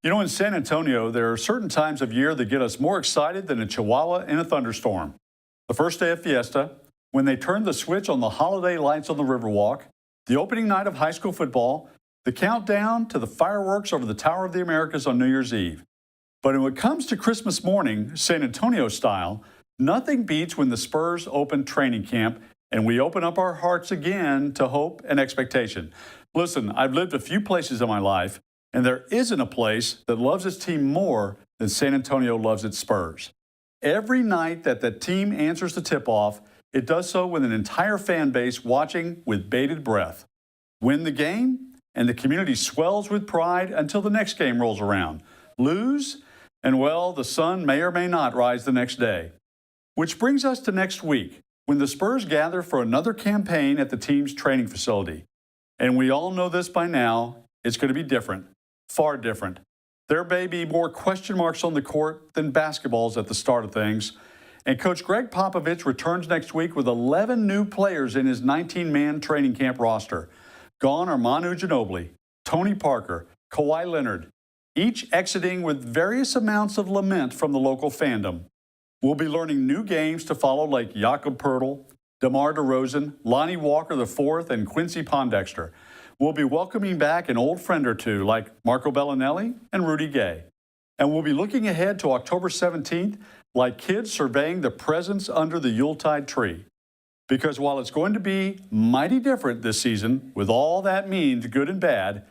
In San Antonio, there are certain times of year that get us more excited than a chihuahua in a thunderstorm. The first day of Fiesta, when they turn the switch on the holiday lights on the Riverwalk, the opening night of high school football, the countdown to the fireworks over the Tower of the Americas on New Year's Eve. But when it comes to Christmas morning, San Antonio style, nothing beats when the Spurs open training camp and we open up our hearts again to hope and expectation. Listen, I've lived a few places in my life, and there isn't a place that loves its team more than San Antonio loves its Spurs. Every night that the team answers the tip-off, it does so with an entire fan base watching with bated breath. Win the game, and the community swells with pride until the next game rolls around. Lose, and well, the sun may or may not rise the next day. Which brings us to next week, when the Spurs gather for another campaign at the team's training facility. And we all know this by now, it's going to be different. Far different. There may be more question marks on the court than basketballs at the start of things. And Coach Greg Popovich returns next week with 11 new players in his 19-man training camp roster. Gone are Manu Ginobili, Tony Parker, Kawhi Leonard, each exiting with various amounts of lament from the local fandom. We'll be learning new games to follow like Jakob Poeltl, DeMar DeRozan, Lonnie Walker IV, and Quincy Pondexter. We'll be welcoming back an old friend or two like Marco Bellinelli and Rudy Gay. And we'll be looking ahead to October 17th like kids surveying the presents under the Yuletide tree. Because while it's going to be mighty different this season, with all that means good and bad,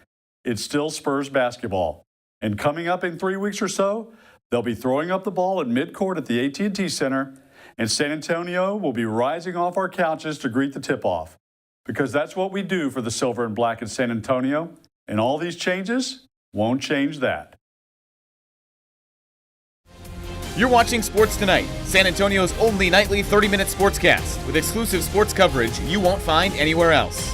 it's still Spurs basketball. And coming up in 3 weeks or so, they'll be throwing up the ball at midcourt at the AT&T Center, and San Antonio will be rising off our couches to greet the tip-off. Because that's what we do for the Silver and Black in San Antonio, and all these changes won't change that. You're watching Sports Tonight, San Antonio's only nightly 30-minute sportscast with exclusive sports coverage you won't find anywhere else.